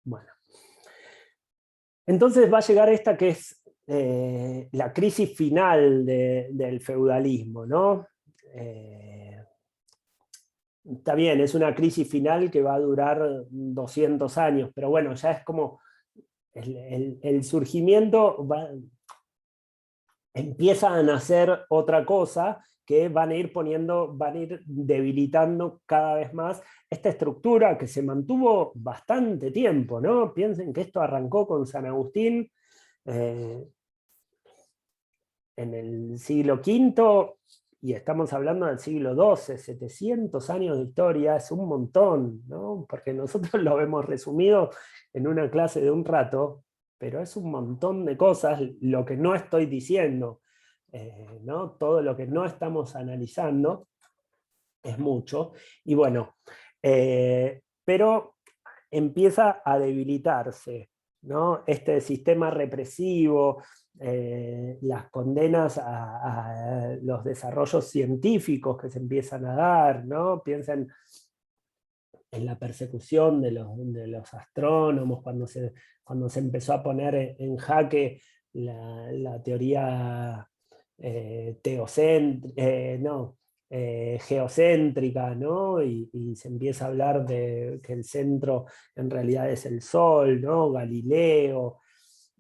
Bueno. Entonces va a llegar esta que es la crisis final del feudalismo, ¿no? Está bien, es una crisis final que va a durar 200 años, pero bueno, ya es como el surgimiento empieza a nacer otra cosa que van a ir debilitando cada vez más esta estructura que se mantuvo bastante tiempo, ¿no? Piensen que esto arrancó con San Agustín en el siglo V, y estamos hablando del siglo XII, 700 años de historia, es un montón, ¿no? Porque nosotros lo hemos resumido en una clase de un rato, pero es un montón de cosas lo que no estoy diciendo, ¿no? Todo lo que no estamos analizando es mucho, y bueno, pero empieza a debilitarse, ¿no? Este sistema represivo, las condenas a los desarrollos científicos que se empiezan a dar, ¿no? Piensen en la persecución de los astrónomos, cuando se empezó a poner en jaque la teoría geocéntrica, ¿no? Y se empieza a hablar de que el centro en realidad es el Sol, ¿no? Galileo.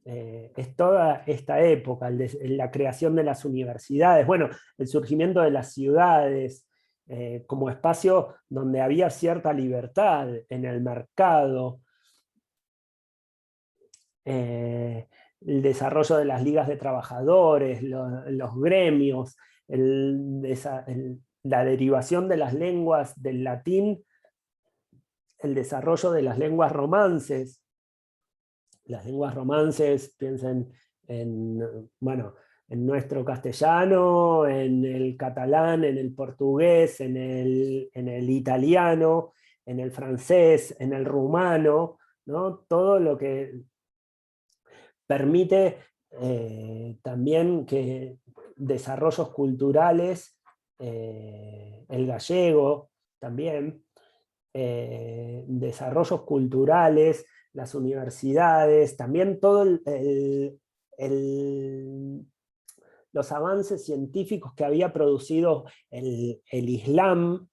Es toda esta época, la creación de las universidades, bueno, el surgimiento de las ciudades, como espacio donde había cierta libertad en el mercado, el desarrollo de las ligas de trabajadores, los gremios, la derivación de las lenguas del latín, el desarrollo de las lenguas romances. Las lenguas romances, piensen bueno, en nuestro castellano, en el catalán, en el portugués, en el italiano, en el francés, en el rumano, ¿no? Todo lo que permite también que desarrollos culturales, el gallego también, desarrollos culturales, las universidades, también todo los avances científicos que había producido el Islam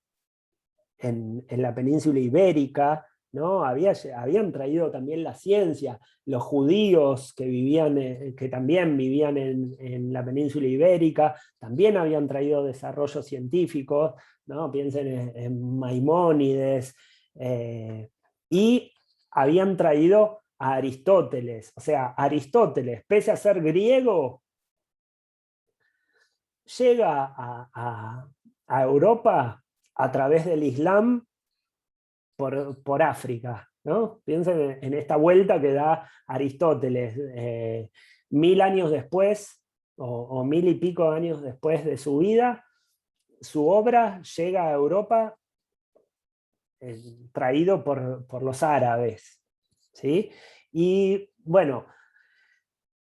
en la península ibérica, ¿no? Habían traído también la ciencia, los judíos que también vivían en la península ibérica, también habían traído desarrollos científicos, ¿no? Piensen en Maimónides, y habían traído a Aristóteles, o sea, Aristóteles, pese a ser griego, llega a Europa a través del Islam por África, ¿no? Piensen en esta vuelta que da Aristóteles 1000 años después, o 1000 y pico años después de su vida, su obra llega a Europa traído por los árabes, ¿sí? Y bueno,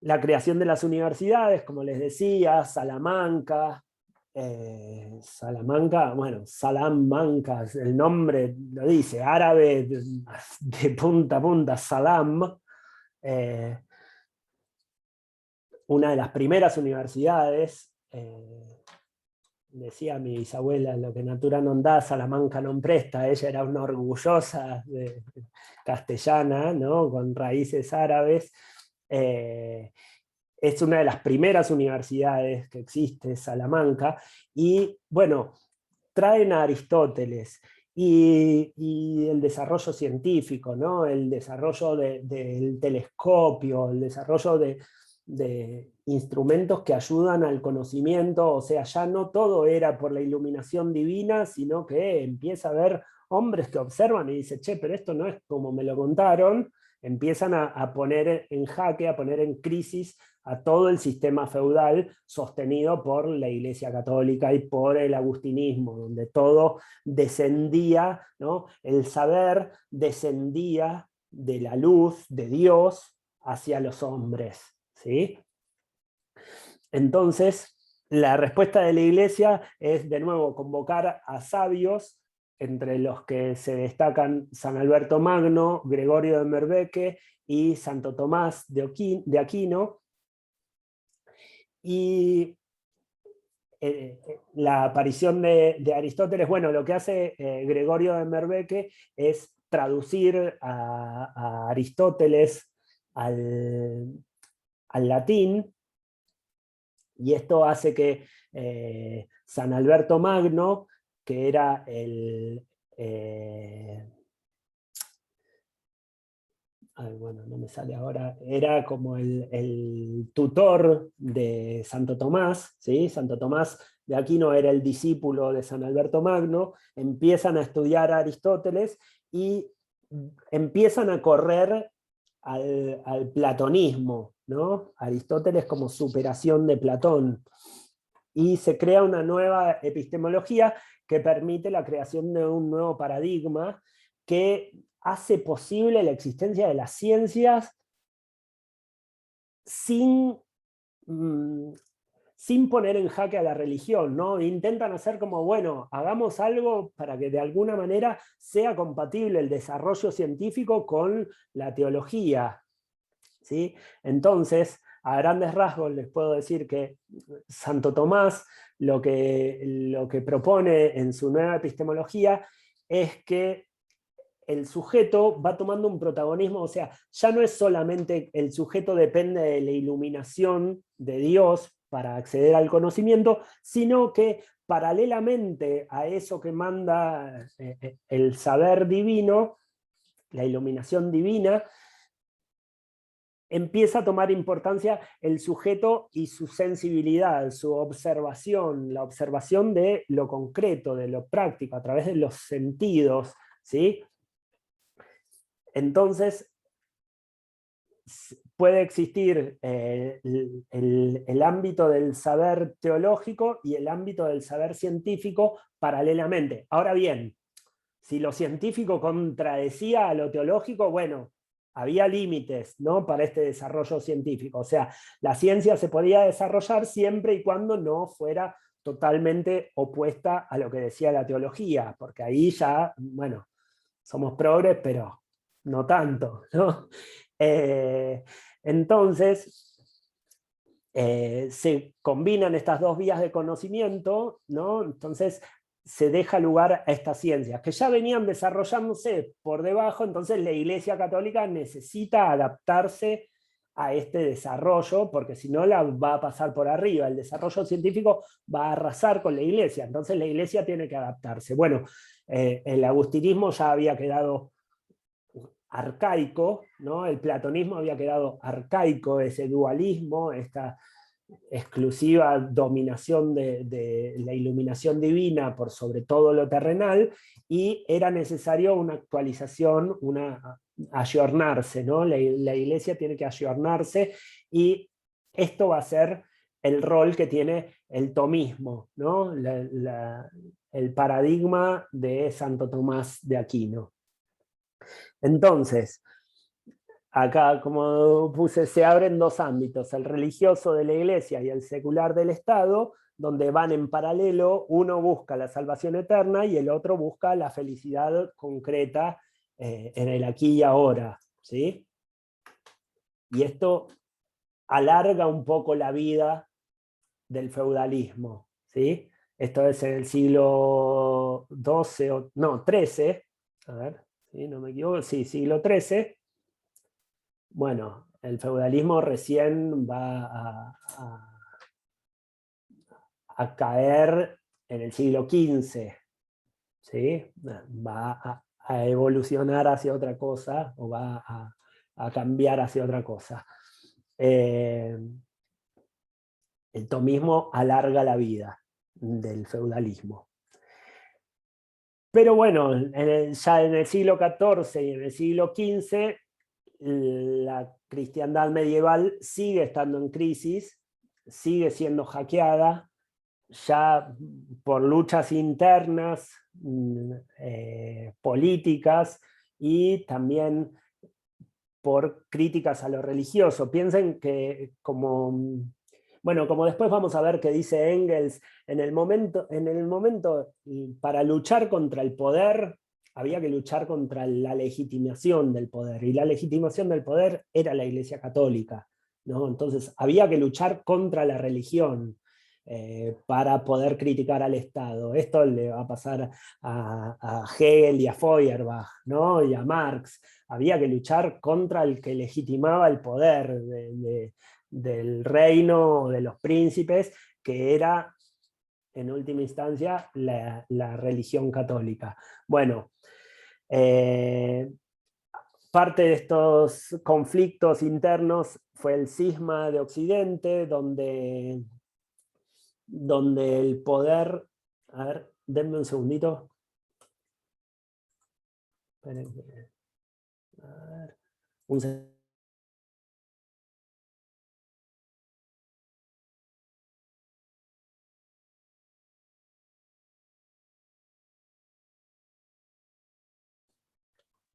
la creación de las universidades, como les decía, Salamanca, bueno, Salamanca, el nombre lo dice, árabe de punta a punta, Salam, una de las primeras universidades, decía mi bisabuela, lo que natura non da, Salamanca non presta, ella era una orgullosa castellana, ¿no? Con raíces árabes, es una de las primeras universidades que existe, Salamanca, y bueno, traen a Aristóteles y el desarrollo científico, ¿no? El desarrollo del telescopio, el desarrollo de instrumentos que ayudan al conocimiento, o sea, ya no todo era por la iluminación divina, sino que empieza a haber hombres que observan y dicen, che, pero esto no es como me lo contaron, empiezan a poner en jaque, a poner en crisis a todo el sistema feudal sostenido por la Iglesia Católica y por el agustinismo, donde todo descendía, ¿no? El saber descendía de la luz de Dios hacia los hombres, ¿sí? Entonces, la respuesta de la Iglesia es, de nuevo, convocar a sabios entre los que se destacan San Alberto Magno, Gregorio de Merbeke y Santo Tomás de Aquino. Y la aparición de Aristóteles, bueno, lo que hace Gregorio de Merbeke es traducir a Aristóteles al latín, y esto hace que San Alberto Magno, que era bueno, no me sale ahora, era como el tutor de Santo Tomás, ¿sí? Santo Tomás de Aquino era el discípulo de San Alberto Magno, empiezan a estudiar a Aristóteles y empiezan a correr al platonismo, ¿no? Aristóteles como superación de Platón. Y se crea una nueva epistemología que permite la creación de un nuevo paradigma que hace posible la existencia de las ciencias sin poner en jaque a la religión, ¿no? Intentan hacer como, bueno, hagamos algo para que de alguna manera sea compatible el desarrollo científico con la teología, ¿sí? Entonces, a grandes rasgos les puedo decir que Santo Tomás lo que propone en su nueva epistemología es que el sujeto va tomando un protagonismo, o sea, ya no es solamente el sujeto depende de la iluminación de Dios para acceder al conocimiento, sino que paralelamente a eso que manda el saber divino, la iluminación divina, empieza a tomar importancia el sujeto y su sensibilidad, su observación, la observación de lo concreto, de lo práctico, a través de los sentidos, ¿sí? Entonces, puede existir el ámbito del saber teológico y el ámbito del saber científico paralelamente. Ahora bien, si lo científico contradecía a lo teológico, bueno, había límites, ¿no?, para este desarrollo científico. O sea, la ciencia se podía desarrollar siempre y cuando no fuera totalmente opuesta a lo que decía la teología, porque ahí ya, bueno, somos progres, pero no tanto, ¿no? Entonces, se combinan estas dos vías de conocimiento, ¿no? Entonces se deja lugar a estas ciencias, que ya venían desarrollándose por debajo, entonces la Iglesia Católica necesita adaptarse a este desarrollo, porque si no la va a pasar por arriba, el desarrollo científico va a arrasar con la Iglesia, entonces la Iglesia tiene que adaptarse. Bueno, el agustinismo ya había quedado arcaico, ¿no? El platonismo había quedado arcaico, ese dualismo, esta exclusiva dominación de la iluminación divina por sobre todo lo terrenal, y era necesario una actualización, ayornarse, ¿no? La Iglesia tiene que ayornarse, y esto va a ser el rol que tiene el tomismo, ¿no? El paradigma de Santo Tomás de Aquino. Entonces, acá, como puse, se abren dos ámbitos, el religioso de la Iglesia y el secular del Estado, donde van en paralelo, uno busca la salvación eterna y el otro busca la felicidad concreta en el aquí y ahora, ¿sí? Y esto alarga un poco la vida del feudalismo, ¿sí? Esto es en el siglo XII, no, XIII, a ver, ¿sí? No me equivoco, sí, siglo XIII. Bueno, el feudalismo recién va a caer en el siglo XV, ¿sí? Va a evolucionar hacia otra cosa, o va a cambiar hacia otra cosa. El tomismo alarga la vida del feudalismo. Pero bueno, ya en el siglo XIV y en el siglo XV, la cristiandad medieval sigue estando en crisis, sigue siendo hackeada, ya por luchas internas, políticas, y también por críticas a lo religioso. Piensen que como Bueno, como después vamos a ver que dice Engels, en el momento para luchar contra el poder, había que luchar contra la legitimación del poder, y la legitimación del poder era la Iglesia Católica, ¿no? Entonces había que luchar contra la religión para poder criticar al Estado. Esto le va a pasar a Hegel y a Feuerbach, ¿no? Y a Marx. Había que luchar contra el que legitimaba el poder del reino de los príncipes, que era en última instancia la religión católica. Bueno, parte de estos conflictos internos fue el cisma de Occidente, donde el poder... A ver, denme un segundito. Esperen, a ver, un segundo.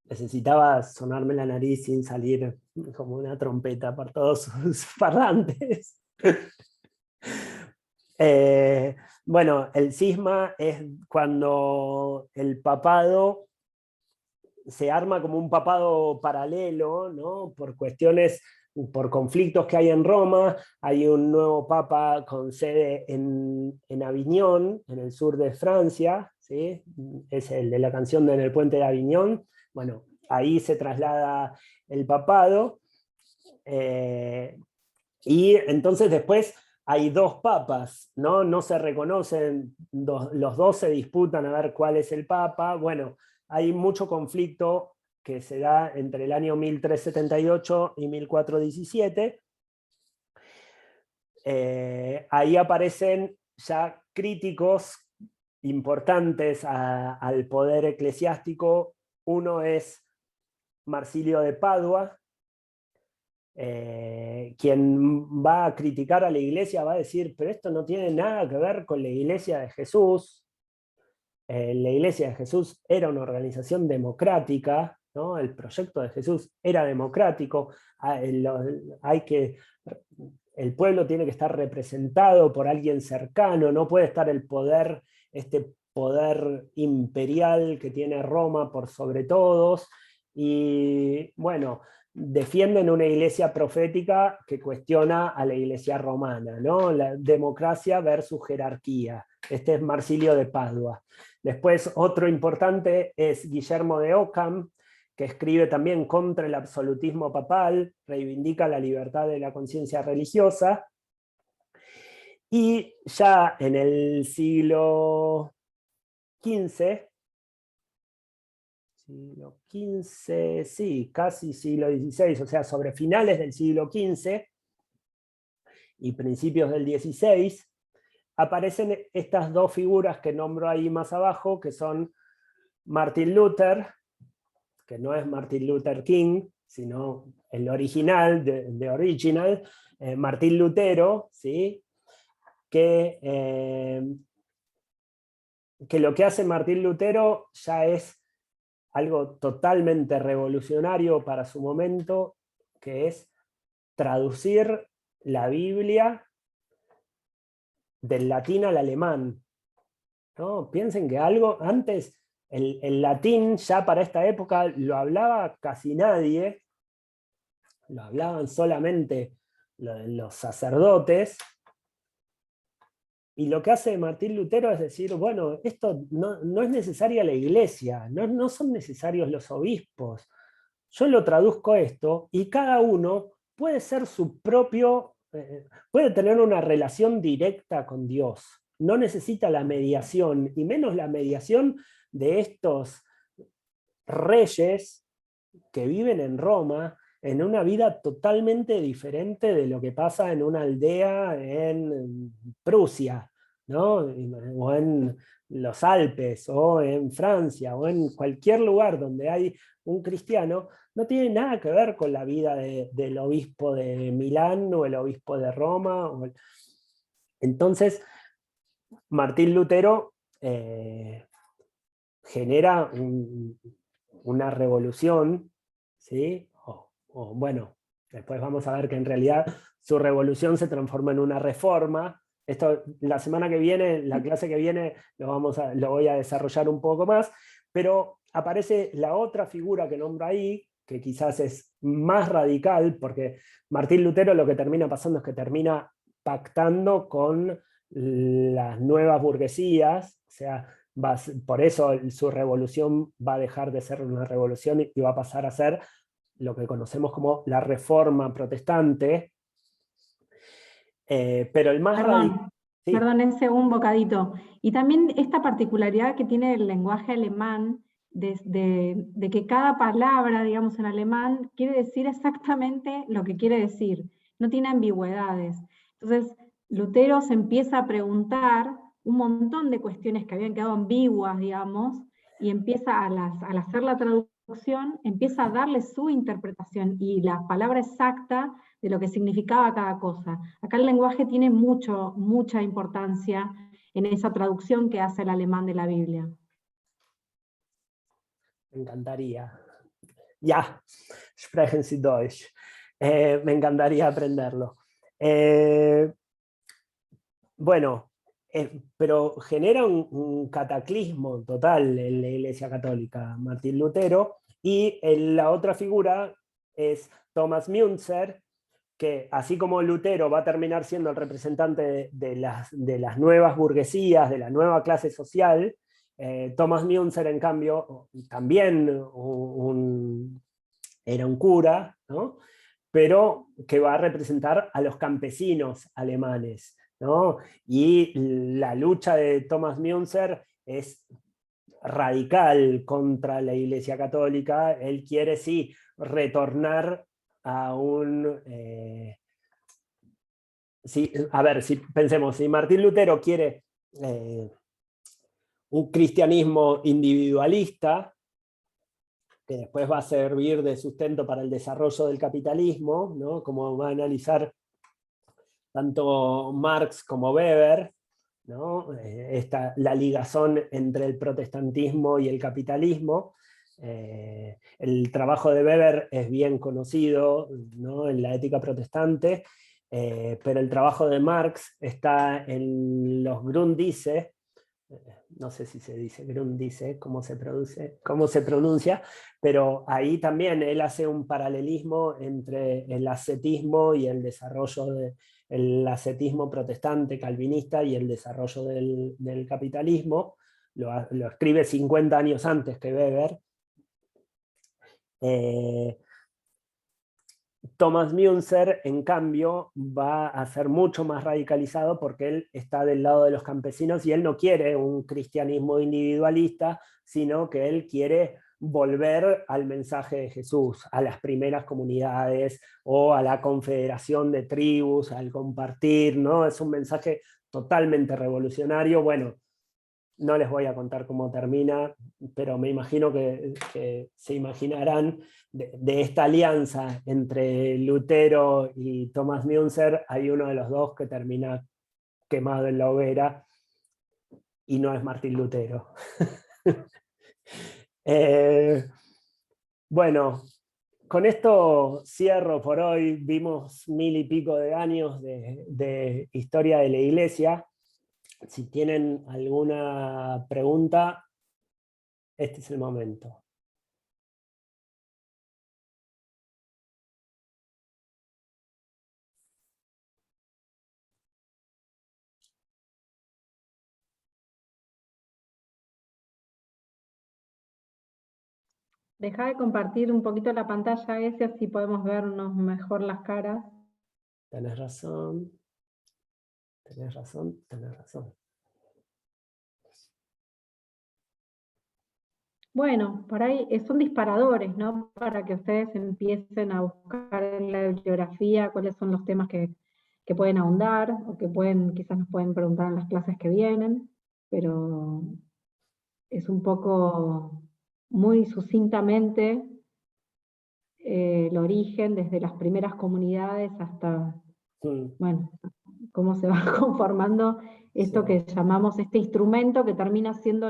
Necesitaba sonarme la nariz sin salir como una trompeta por todos sus parlantes. Eh, bueno, el cisma es cuando el papado se arma como un papado paralelo, ¿no? Por cuestiones, por conflictos que hay en Roma. Hay un nuevo papa con sede en Aviñón, en el sur de Francia, ¿sí? Es el de la canción de En el puente de Aviñón. Bueno, ahí se traslada el papado, y entonces después hay dos papas, ¿no? No se reconocen, los dos se disputan a ver cuál es el papa. Bueno, hay mucho conflicto que se da entre el año 1378 y 1417. Ahí aparecen ya críticos importantes al poder eclesiástico. Uno es Marsilio de Padua, quien va a criticar a la iglesia va a decir, pero esto no tiene nada que ver con la iglesia de Jesús. La iglesia de Jesús era una organización democrática, ¿no? El proyecto de Jesús era democrático. Hay que, el pueblo tiene que estar representado por alguien cercano, no puede estar el poder, este poder imperial que tiene Roma por sobre todos. Y bueno, defienden una iglesia profética que cuestiona a la iglesia romana, ¿no? La democracia versus jerarquía. Este es Marsilio de Padua. Después otro importante es Guillermo de Ockham, que escribe también contra el absolutismo papal, reivindica la libertad de la conciencia religiosa. Y ya en el siglo XV, sí, casi siglo XVI, o sea, sobre finales del siglo XV y principios del XVI, aparecen estas dos figuras que nombro ahí más abajo, que son Martin Luther, que no es Martin Luther King, sino el original, de original, Martín Lutero, ¿sí? Que lo que hace Martín Lutero ya es algo totalmente revolucionario para su momento, que es traducir la Biblia del latín al alemán, ¿no? Piensen que algo antes, el latín ya para esta época lo hablaba casi nadie, lo hablaban solamente los sacerdotes, y lo que hace Martín Lutero es decir, bueno, esto no es necesaria la iglesia, no son necesarios los obispos, yo lo traduzco esto y cada uno puede ser su propio, puede tener una relación directa con Dios, no necesita la mediación, y menos la mediación de estos reyes que viven en Roma, en una vida totalmente diferente de lo que pasa en una aldea en Prusia, ¿no? O en los Alpes, o en Francia, o en cualquier lugar donde hay un cristiano. No tiene nada que ver con la vida del obispo de Milán o el obispo de Roma. Entonces, Martín Lutero genera una revolución, ¿sí? Bueno, Después vamos a ver que en realidad su revolución se transforma en una reforma. Esto la semana que viene, la clase que viene, lo voy a desarrollar un poco más, pero aparece la otra figura que nombro ahí, que quizás es más radical, porque Martín Lutero lo que termina pasando es que termina pactando con las nuevas burguesías, o sea, por eso su revolución va a dejar de ser una revolución y va a pasar a ser lo que conocemos como la Reforma Protestante, pero el más radical... Perdón, Sí. perdón, ese un bocadito. Y también esta particularidad que tiene el lenguaje alemán, de que cada palabra, digamos, en alemán quiere decir exactamente lo que quiere decir, no tiene ambigüedades. Entonces, Lutero se empieza a preguntar un montón de cuestiones que habían quedado ambiguas, digamos, y empieza al hacer la traducción, empieza a darle su interpretación y la palabra exacta de lo que significaba cada cosa. Acá el lenguaje tiene mucha importancia en esa traducción que hace el alemán de la Biblia. Me encantaría. Ya, sprechen Sie Deutsch. Me encantaría aprenderlo. Bueno, pero genera un cataclismo total en la Iglesia Católica, Martín Lutero, y la otra figura es Thomas Müntzer, que así como Lutero va a terminar siendo el representante de las nuevas burguesías, de la nueva clase social, Thomas Müntzer, en cambio, también era un cura, ¿no? Pero que va a representar a los campesinos alemanes, ¿no? Y la lucha de Thomas Müntzer es radical contra la Iglesia Católica. Él quiere, sí, retornar a un... a ver, si pensemos, si Martín Lutero quiere un cristianismo individualista, que después va a servir de sustento para el desarrollo del capitalismo, ¿no? Como va a analizar tanto Marx como Weber, ¿no? La ligazón entre el protestantismo y el capitalismo. El trabajo de Weber es bien conocido, ¿no? En la ética protestante, pero el trabajo de Marx está en los Grundrisse, no sé si se dice Grundrisse, cómo se pronuncia, pero ahí también él hace un paralelismo entre el ascetismo y el desarrollo del ascetismo protestante calvinista y el desarrollo del capitalismo. Lo escribe 50 años antes que Weber. Thomas Müntzer, en cambio, va a ser mucho más radicalizado porque él está del lado de los campesinos y él no quiere un cristianismo individualista, sino que él quiere volver al mensaje de Jesús, a las primeras comunidades o a la confederación de tribus, al compartir, ¿no? Es un mensaje totalmente revolucionario. Bueno, no les voy a contar cómo termina, pero me imagino que se imaginarán de esta alianza entre Lutero y Thomas Müntzer, hay uno de los dos que termina quemado en la hoguera y no es Martín Lutero. Bueno, con esto cierro por hoy. Vimos 1000 y pico de años de historia de la Iglesia. Si tienen alguna pregunta, este es el momento. Deja de compartir un poquito la pantalla ese, así podemos vernos mejor las caras. Tenés razón, tenés razón, tenés razón. Bueno, por ahí son disparadores, ¿no? Para que ustedes empiecen a buscar en la bibliografía cuáles son los temas que pueden ahondar o que quizás nos pueden preguntar en las clases que vienen, pero es un poco muy sucintamente el origen desde las primeras comunidades hasta, bueno, cómo se va conformando esto que llamamos este instrumento que termina siendo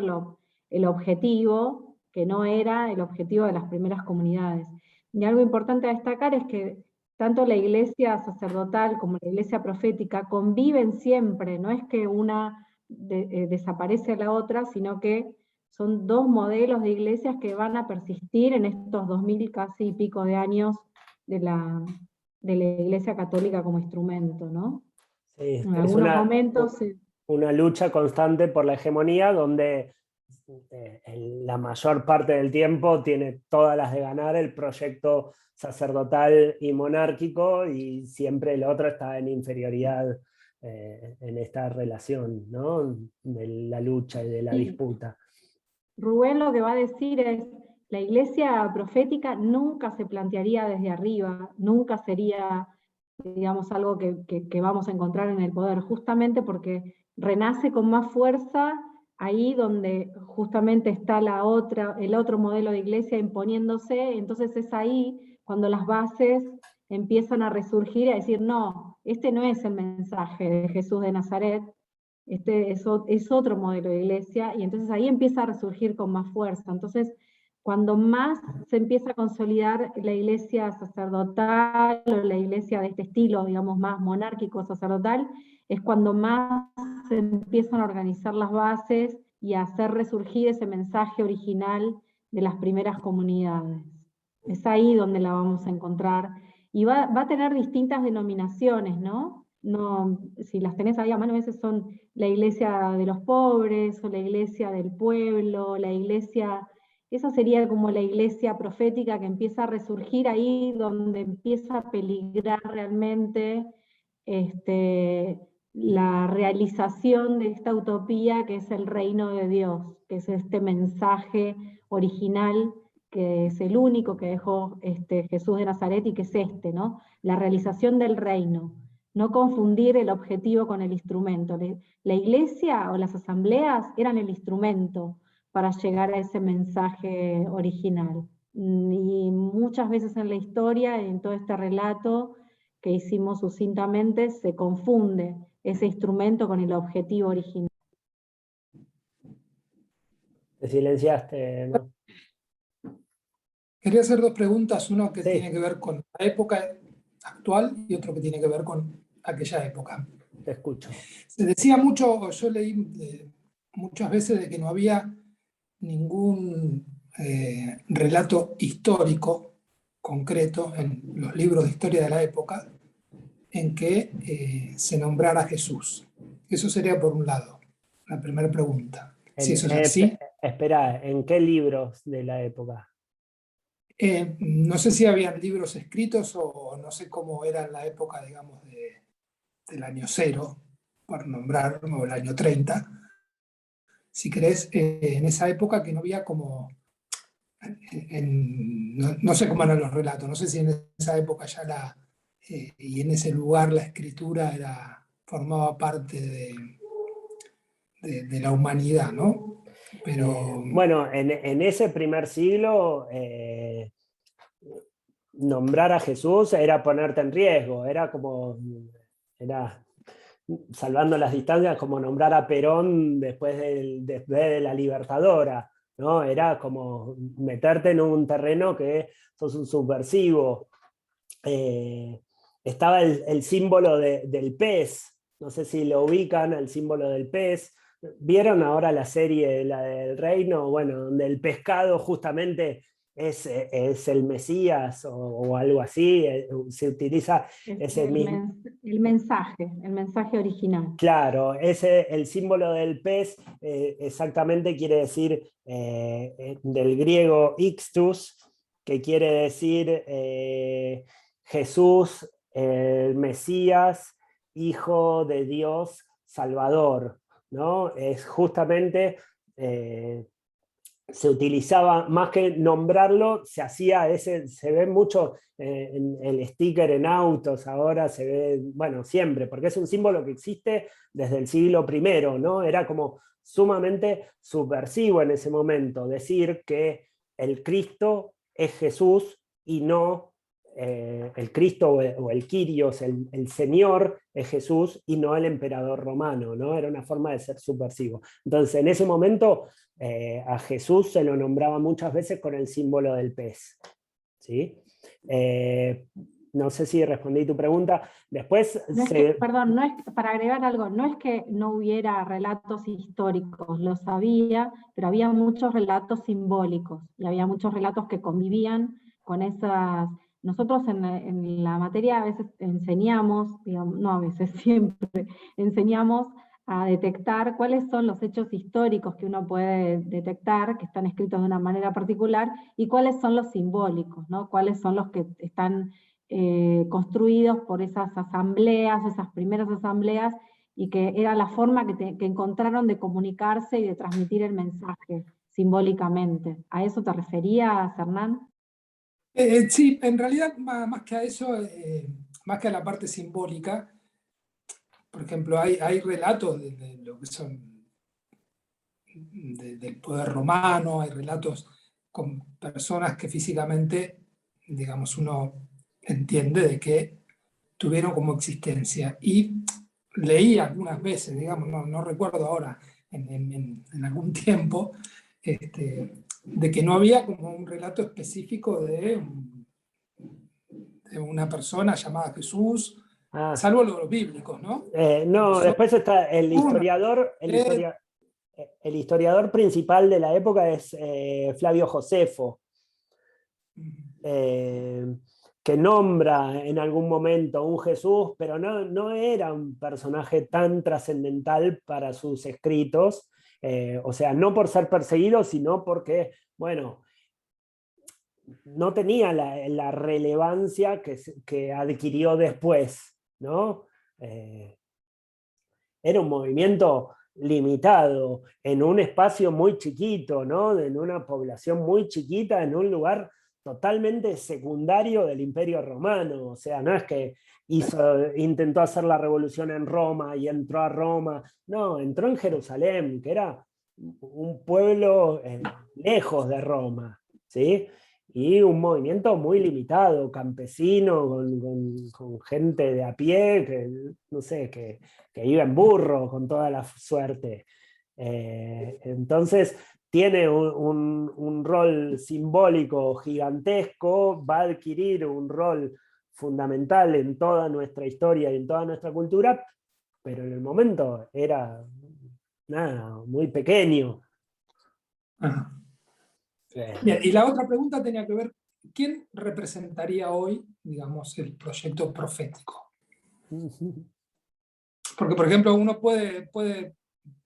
el objetivo, que no era el objetivo de las primeras comunidades. Y algo importante a destacar es que tanto la iglesia sacerdotal como la iglesia profética conviven siempre, no es que una desaparece a la otra, sino que son dos modelos de iglesias que van a persistir en estos 2000 casi y pico de años de la iglesia católica como instrumento, ¿no? Sí, En es algunos momentos... una lucha constante por la hegemonía donde la mayor parte del tiempo tiene todas las de ganar el proyecto sacerdotal y monárquico, y siempre el otro está en inferioridad en esta relación, ¿no? De la lucha y de la sí, disputa. Rubén lo que va a decir es, la iglesia profética nunca se plantearía desde arriba, nunca sería, digamos, algo que vamos a encontrar en el poder, justamente porque renace con más fuerza ahí donde justamente está el otro modelo de iglesia imponiéndose, entonces es ahí cuando las bases empiezan a resurgir y a decir, no, este no es el mensaje de Jesús de Nazaret, este es otro modelo de iglesia, y entonces ahí empieza a resurgir con más fuerza. Entonces, cuando más se empieza a consolidar la iglesia sacerdotal o la iglesia de este estilo, digamos, más monárquico sacerdotal, es cuando más se empiezan a organizar las bases y a hacer resurgir ese mensaje original de las primeras comunidades. Es ahí donde la vamos a encontrar. Y va a tener distintas denominaciones, ¿no? No, si las tenés ahí a mano, a veces son la iglesia de los pobres, o la iglesia del pueblo, la iglesia, esa sería como la iglesia profética que empieza a resurgir ahí, donde empieza a peligrar realmente la realización de esta utopía que es el reino de Dios, que es este mensaje original, que es el único que dejó Jesús de Nazaret y que es ¿no? La realización del reino. No confundir el objetivo con el instrumento. La iglesia o las asambleas eran el instrumento para llegar a ese mensaje original. Y muchas veces en la historia, en todo este relato que hicimos sucintamente, se confunde ese instrumento con el objetivo original. Te silenciaste, ¿no? Quería hacer dos preguntas, uno que Sí, tiene que ver con la época actual y otro que tiene que ver con aquella época. te escucho. Se decía mucho, yo leí muchas veces de que no había ningún relato histórico concreto en los libros de historia de la época en que se nombrara a Jesús. Eso sería por un lado, la primera pregunta. Si eso es así. Espera, ¿en qué libros de la época? No sé si habían libros escritos o no sé cómo era en la época, digamos, del año 0, por nombrar, o el año 30. Si querés, en esa época que no había como... no sé cómo eran los relatos, no sé si en esa época ya y en ese lugar la escritura formaba parte de la humanidad, ¿no? Pero... Bueno, en ese primer siglo, nombrar a Jesús era ponerte en riesgo, era salvando las distancias, como nombrar a Perón después de la Libertadora, ¿no? Era como meterte en un terreno que sos un subversivo. Estaba el símbolo del pez, no sé si lo ubican, el símbolo del pez. ¿Vieron ahora la serie, la del Reino? Bueno, donde el pescado justamente es el Mesías o algo así, se utiliza ese mismo... El mensaje original. Claro, el símbolo del pez exactamente quiere decir del griego ixtus, que quiere decir Jesús, el Mesías, Hijo de Dios, Salvador, ¿no? Es justamente, se utilizaba, más que nombrarlo, se hacía se ve mucho en el sticker en autos, ahora se ve, bueno, siempre, porque es un símbolo que existe desde el siglo I, ¿no? Era como sumamente subversivo en ese momento, decir que el Cristo es Jesús y no el Cristo o el Kyrios, el Señor es Jesús y no el emperador romano, ¿no? Era una forma de ser subversivo. Entonces, en ese momento, a Jesús se lo nombraba muchas veces con el símbolo del pez, ¿sí? no sé si respondí tu pregunta. Después, No es que, perdón, no es, para agregar algo, no es que no hubiera relatos históricos, los había, pero había muchos relatos simbólicos, y había muchos relatos que convivían con esas... Nosotros en la materia a veces enseñamos, digamos, no a veces, siempre, enseñamos a detectar cuáles son los hechos históricos que uno puede detectar, que están escritos de una manera particular, y cuáles son los simbólicos, ¿no? Cuáles son los que están construidos por esas asambleas, esas primeras asambleas, y que era la forma que encontraron de comunicarse y de transmitir el mensaje simbólicamente. ¿A eso te referías, Hernán? Sí, en realidad más que a eso, más que a la parte simbólica, por ejemplo, hay relatos de lo que son del poder romano, hay relatos con personas que físicamente, digamos, uno entiende de que tuvieron como existencia. Y leí algunas veces, digamos, no recuerdo ahora, en algún tiempo, de que no había como un relato específico de una persona llamada Jesús, salvo los bíblicos, ¿no? no, después está el Uno, historiador, el historiador principal de la época es Flavio Josefo, que nombra en algún momento un Jesús, pero no era un personaje tan trascendental para sus escritos, o sea, no por ser perseguido, sino porque, bueno, no tenía la relevancia que adquirió después, ¿no? Era un movimiento limitado, en un espacio muy chiquito, ¿no? En una población muy chiquita, en un lugar totalmente secundario del Imperio Romano. O sea, no es que intentó hacer la revolución en Roma y entró a Roma. No, entró en Jerusalén, que era un pueblo lejos de Roma, ¿sí? Y un movimiento muy limitado, campesino, con gente de a pie, que, no sé, que iba en burro con toda la suerte. Entonces, tiene un rol simbólico gigantesco, va a adquirir un rol fundamental en toda nuestra historia y en toda nuestra cultura, pero en el momento era nada, muy pequeño. Ajá. Bien, y la otra pregunta tenía que ver, ¿quién representaría hoy, digamos, el proyecto profético? Porque, por ejemplo, uno puede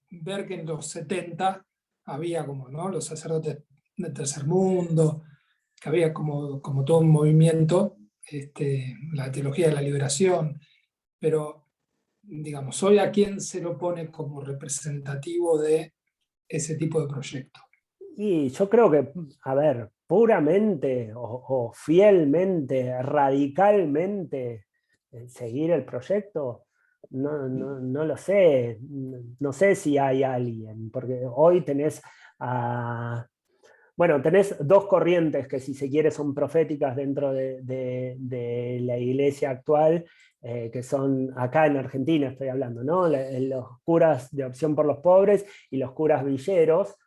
ver que en los 70 había como, ¿no?, los sacerdotes del tercer mundo, que había como todo un movimiento, la teología de la liberación, pero, digamos, hoy ¿a quién se lo pone como representativo de ese tipo de proyecto? Y yo creo que, a ver, puramente o fielmente, radicalmente, seguir el proyecto, no lo sé. No sé si hay alguien, porque hoy tenés bueno, tenés dos corrientes que, si se quiere, son proféticas dentro de la iglesia actual, que son, acá en Argentina estoy hablando, ¿no? Los curas de Opción por los Pobres y los curas villeros,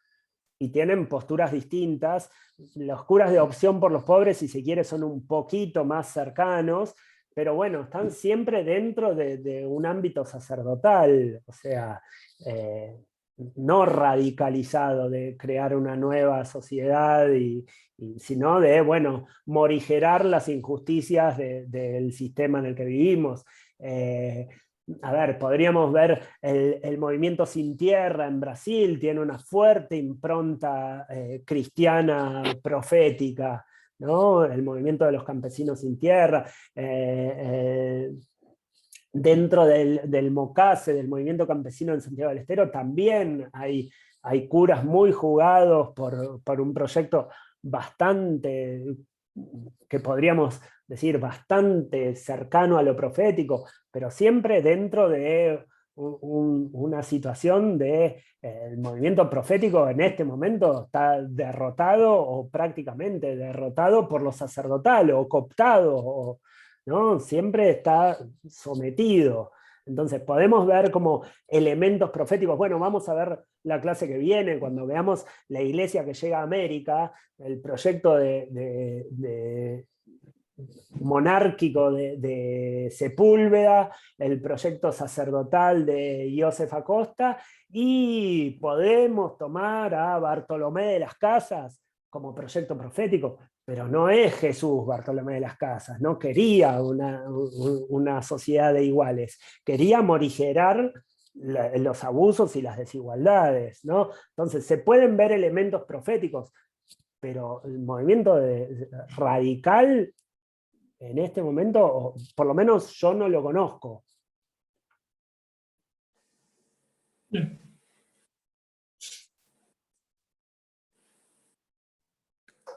y tienen posturas distintas. Los curas de Opción por los Pobres, si se quiere, son un poquito más cercanos, pero bueno, están siempre dentro de un ámbito sacerdotal, o sea, no radicalizado de crear una nueva sociedad, sino de, bueno, morigerar las injusticias del sistema en el que vivimos. A ver, podríamos ver el movimiento Sin Tierra en Brasil, tiene una fuerte impronta cristiana profética, ¿no? El movimiento de los campesinos sin tierra. Dentro del MOCASE, del movimiento campesino en Santiago del Estero, también hay curas muy jugados por un proyecto bastante, que podríamos decir, bastante cercano a lo profético, pero siempre dentro de una situación de el movimiento profético en este momento está derrotado o prácticamente derrotado por lo sacerdotal o cooptado, ¿no? Siempre está sometido. Entonces podemos ver como elementos proféticos. Bueno, vamos a ver la clase que viene, cuando veamos la iglesia que llega a América, el proyecto de monárquico de Sepúlveda, el proyecto sacerdotal de Joseph Acosta, y podemos tomar a Bartolomé de las Casas como proyecto profético, pero no es Jesús Bartolomé de las Casas, no quería una sociedad de iguales, quería morigerar los abusos y las desigualdades, ¿no? Entonces se pueden ver elementos proféticos, pero el movimiento radical en este momento, o por lo menos yo no lo conozco. Bien.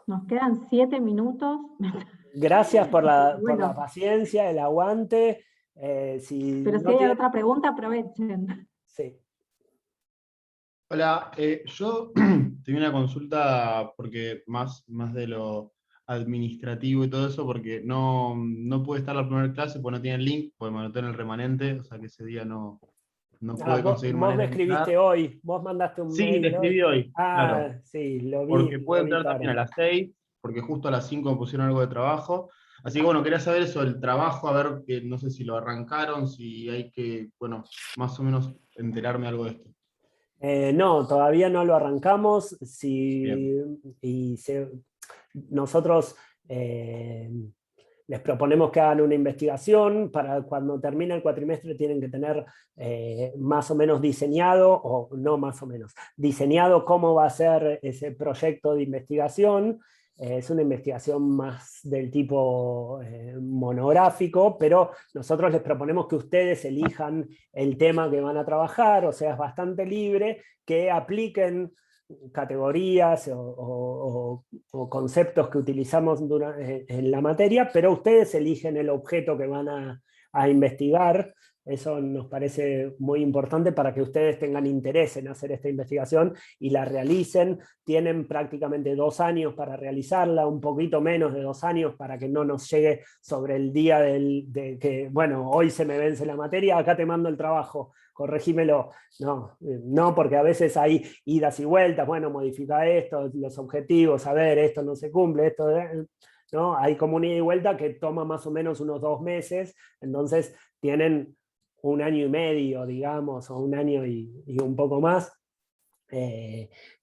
Nos quedan 7 minutos. Gracias por la Bueno, paciencia, el aguante. pero si hay otra pregunta, aprovechen. Sí. Hola, yo tenía una consulta porque más de lo administrativo y todo eso, porque no pude estar la primera clase, porque no tiene el link, porque me anoté en el remanente, o sea que ese día no pude conseguir Vos manera me de escribiste entrar. hoy, vos mandaste un Sí, te mail hoy. escribí hoy, claro, Sí, lo porque puedo vi entrar también a tarde. las 6, porque justo a las 5 me pusieron algo de trabajo. Así que bueno, quería saber eso, el trabajo, a ver, no sé si lo arrancaron, si hay que, bueno, más o menos enterarme algo de esto. No, todavía no lo arrancamos. Bien. Nosotros les proponemos que hagan una investigación. Para cuando termine el cuatrimestre tienen que tener más o menos diseñado, o no más o menos, diseñado cómo va a ser ese proyecto de investigación. Es una investigación más del tipo monográfico, pero nosotros les proponemos que ustedes elijan el tema que van a trabajar, o sea, es bastante libre, que apliquen categorías o conceptos que utilizamos en la materia, pero ustedes eligen el objeto que van a investigar. Eso nos parece muy importante para que ustedes tengan interés en hacer esta investigación y la realicen. Tienen prácticamente 2 años para realizarla, un poquito menos de 2 años para que no nos llegue sobre el día de que, bueno, hoy se me vence la materia, acá te mando el trabajo, corregímelo. No, porque a veces hay idas y vueltas, bueno, modifica esto, los objetivos, a ver, esto no se cumple, esto... ¿no? Hay como una ida y vuelta que toma más o menos unos 2 meses, entonces tienen 1 año y medio, digamos, o 1 año y un poco más,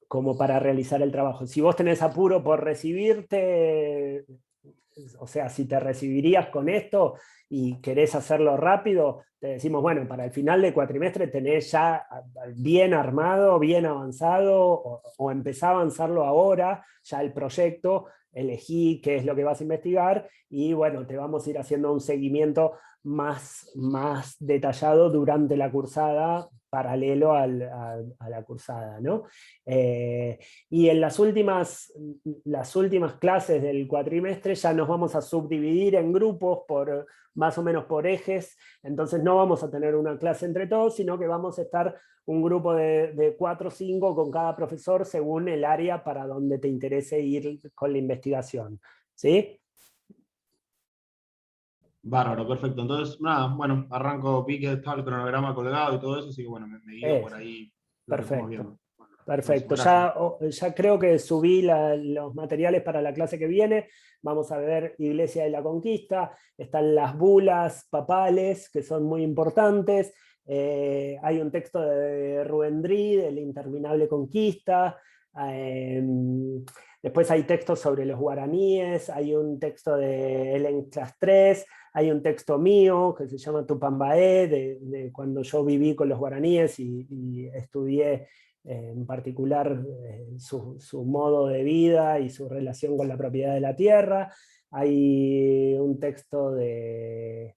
como para realizar el trabajo. Si vos tenés apuro por recibirte, o sea, si te recibirías con esto y querés hacerlo rápido, te decimos, bueno, para el final del cuatrimestre tenés ya bien armado, bien avanzado, o empezá a avanzarlo ahora, ya el proyecto, elegí qué es lo que vas a investigar, y bueno, te vamos a ir haciendo un seguimiento más detallado durante la cursada, paralelo a la cursada, ¿no? Y en las últimas clases del cuatrimestre ya nos vamos a subdividir en grupos más o menos por ejes, entonces no vamos a tener una clase entre todos, sino que vamos a estar un grupo de 4 o 5 con cada profesor según el área para donde te interese ir con la investigación. ¿Sí? Bárbaro, perfecto. Entonces, nada, bueno, arranco, vi que estaba el cronograma colgado y todo eso, así que bueno, me guío por ahí lo que estamos Perfecto. viendo. Bueno, Perfecto, gracias. ya creo que subí los materiales para la clase que viene. Vamos a ver Iglesia de la Conquista, están las bulas papales, que son muy importantes. Hay un texto de Rubén Dri, de La interminable conquista. Después hay textos sobre los guaraníes, hay un texto de Helen Clastres, hay un texto mío que se llama Tupambaé, de cuando yo viví con los guaraníes y estudié en particular su modo de vida y su relación con la propiedad de la tierra. Hay un texto de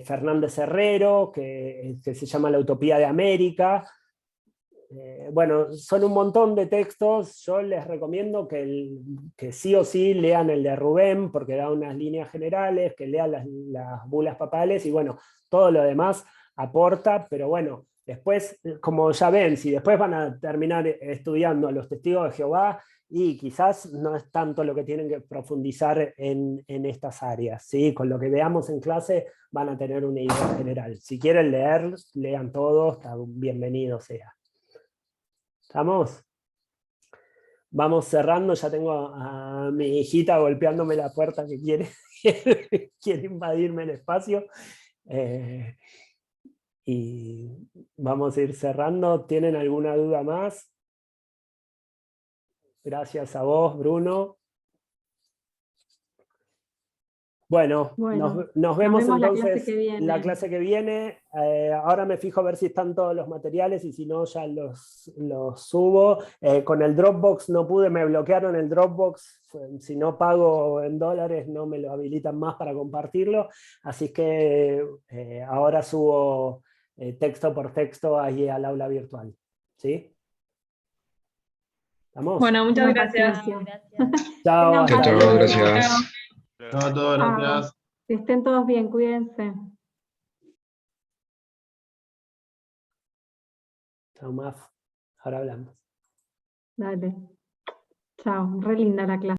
Fernández Herrero que se llama La Utopía de América. Bueno, son un montón de textos. Yo les recomiendo que sí o sí lean el de Rubén, porque da unas líneas generales, que lean las bulas papales, y bueno, todo lo demás aporta, pero bueno, después, como ya ven, si después van a terminar estudiando a los testigos de Jehová, y quizás no es tanto lo que tienen que profundizar en estas áreas, ¿sí? Con lo que veamos en clase van a tener una idea general. Si quieren leer, lean todo, bienvenido sea. ¿Estamos? Vamos cerrando, ya tengo a a mi hijita golpeándome la puerta que quiere, quiere invadirme el espacio. Y vamos a ir cerrando. ¿Tienen alguna duda más? Gracias a vos, Bruno. Bueno, Bueno, nos vemos la entonces clase que viene. la clase que viene. Ahora me fijo a ver si están todos los materiales y si no ya los subo. Con el Dropbox no pude, me bloquearon el Dropbox. Si no pago en dólares no me lo habilitan más para compartirlo. Así que ahora subo texto por texto ahí al aula virtual. ¿Sí? ¿Estamos? Bueno, muchas Tengan gracias. paciencia. Chao, Tengan hasta Chao, luego. gracias. No, a todos, Chao. gracias. Que estén todos bien, cuídense. Chao, Maf. Ahora hablamos. Dale. Chao, re linda la clase.